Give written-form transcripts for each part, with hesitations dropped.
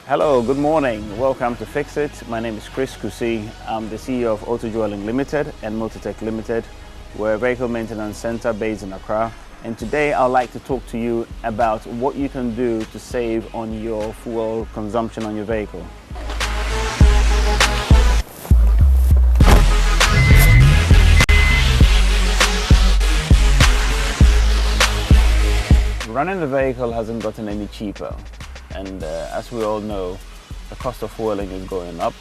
Hello, good morning. Welcome to Fix It. My name is Chris Kusi. I'm the CEO of Auto Dwelling Limited and Multitech Limited. We're a vehicle maintenance center based in Accra. And today I'd like to talk to you about what you can do to save on your fuel consumption on your vehicle. Running the vehicle hasn't gotten any cheaper. And as we all know, the cost of fueling is going up,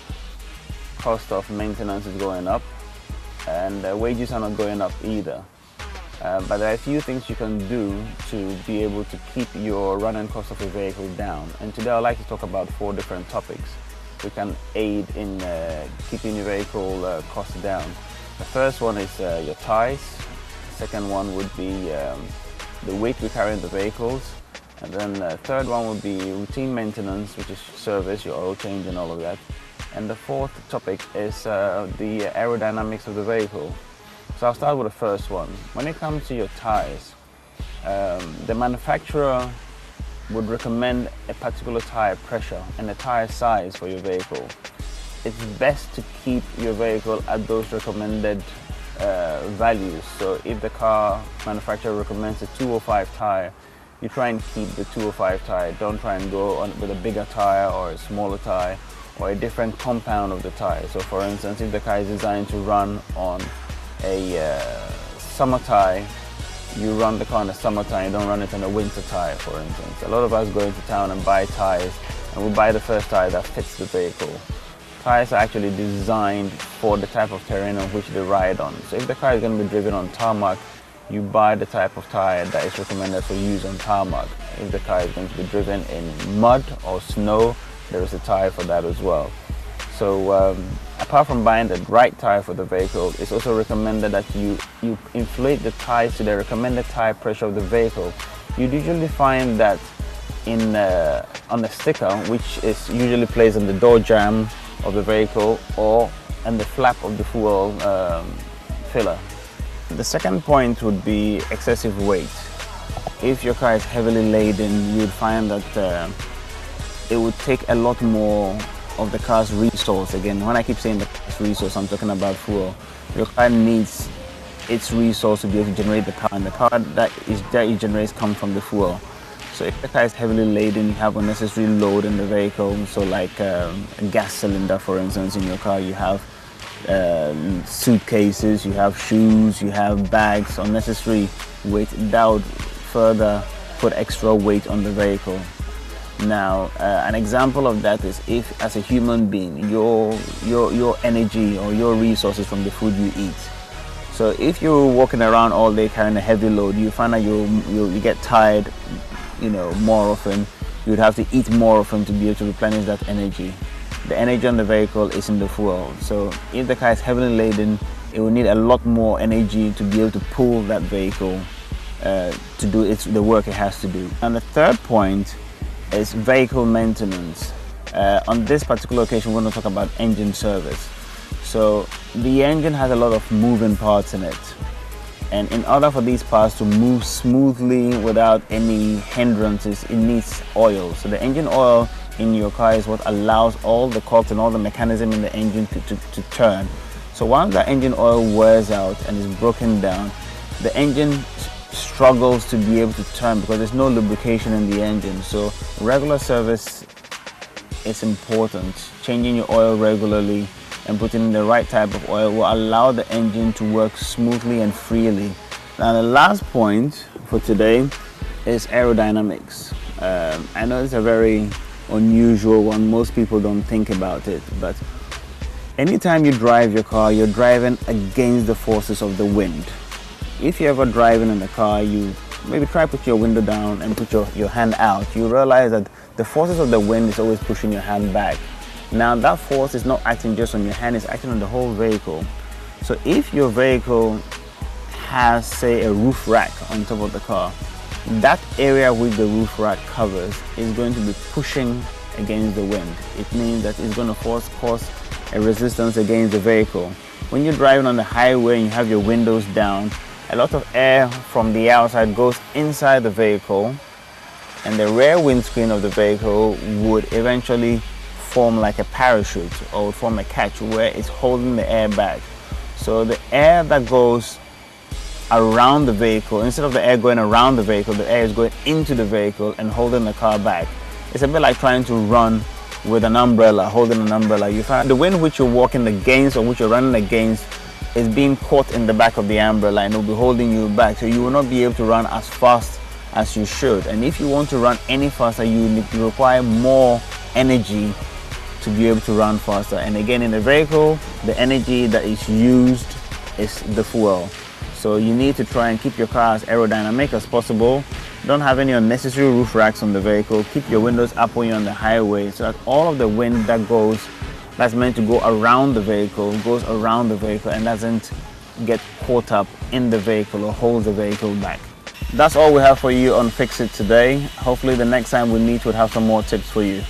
cost of maintenance is going up, and wages are not going up either. But there are a few things you can do to be able to keep your running cost of your vehicle down. And today I'd like to talk about 4 different topics which can aid in keeping your vehicle costs down. The first one is your tires. The second one would be the weight we carry in the vehicles. And then the third one would be routine maintenance, which is service, your oil change and all of that. And the fourth topic is the aerodynamics of the vehicle. So I'll start with the first one. When it comes to your tires, the manufacturer would recommend a particular tire pressure and a tire size for your vehicle. It's best to keep your vehicle at those recommended values. So if the car manufacturer recommends a 205 tire, you try and keep the 205 tire. Don't try and go on with a bigger tire or a smaller tire or a different compound of the tire. So for instance, if the car is designed to run on a summer tire, you run the car on a summer tire, you don't run it on a winter tire, for instance. A lot of us go into town and buy tires, and we buy the first tire that fits the vehicle. Tires are actually designed for the type of terrain on which they ride on. So if the car is going to be driven on tarmac, you buy the type of tire that is recommended for use on tarmac. If the car is going to be driven in mud or snow, there is a tire for that as well. So apart from buying the right tire for the vehicle, it's also recommended that you inflate the tires to the recommended tire pressure of the vehicle. You usually find that on the sticker, which is usually placed on the door jamb of the vehicle or on the flap of the fuel filler. The second point would be excessive weight. If your car is heavily laden, you would find that it would take a lot more of the car's resource. Again, when I keep saying the car's resource, I'm talking about fuel. Your car needs its resource to be able to generate the car, and the car that it generates comes from the fuel. So if the car is heavily laden, you have unnecessary load in the vehicle. So like a gas cylinder, for instance, in your car, you have suitcases, you have shoes, you have bags, unnecessary weight. That would further put extra weight on the vehicle. Now, an example of that is if, as a human being, your energy or your resources from the food you eat. So if you're walking around all day carrying a heavy load, you find that you get tired, more often. You would have to eat more often to be able to replenish that energy. The energy on the vehicle is in the fuel. So if the car is heavily laden, it will need a lot more energy to be able to pull that vehicle to do the work it has to do. And the third point is vehicle maintenance. On this particular occasion, we're going to talk about engine service. So the engine has a lot of moving parts in it. And in order for these parts to move smoothly without any hindrances, it needs oil. So the engine oil in your car is what allows all the cogs and all the mechanism in the engine to turn. So once the engine oil wears out and is broken down, the engine struggles to be able to turn because there's no lubrication in the engine. So regular service is important. Changing your oil regularly and putting in the right type of oil will allow the engine to work smoothly and freely. Now the last point for today is aerodynamics. I know it's a very unusual one. Most people don't think about it, but anytime you drive your car, you're driving against the forces of the wind. If you're ever driving in the car, you maybe try to put your window down and put your hand out. You realize that the forces of the wind is always pushing your hand back. Now that force is not acting just on your hand, it's acting on the whole vehicle. So if your vehicle has, say, a roof rack on top of the car, that area which the roof rack covers is going to be pushing against the wind. It means that it's going to cause a resistance against the vehicle. When you're driving on the highway and you have your windows down, a lot of air from the outside goes inside the vehicle and the rear windscreen of the vehicle would eventually form like a parachute, or would form a catch where it's holding the air back. So the air that goes around the vehicle, instead of the air going around the vehicle, the air is going into the vehicle and holding the car back. It's a bit like trying to run with an umbrella, holding an umbrella. You find the wind which you're walking against or which you're running against is being caught in the back of the umbrella, and it will be holding you back, so you will not be able to run as fast as you should. And if you want to run any faster, you require more energy to be able to run faster. And again, in the vehicle, the energy that is used is the fuel. So you need to try and keep your car as aerodynamic as possible. Don't have any unnecessary roof racks on the vehicle. Keep your windows up when you're on the highway, so that all of the wind that's meant to go around the vehicle goes around the vehicle and doesn't get caught up in the vehicle or hold the vehicle back. That's all we have for you on Fix It today. Hopefully the next time we meet we'll have some more tips for you.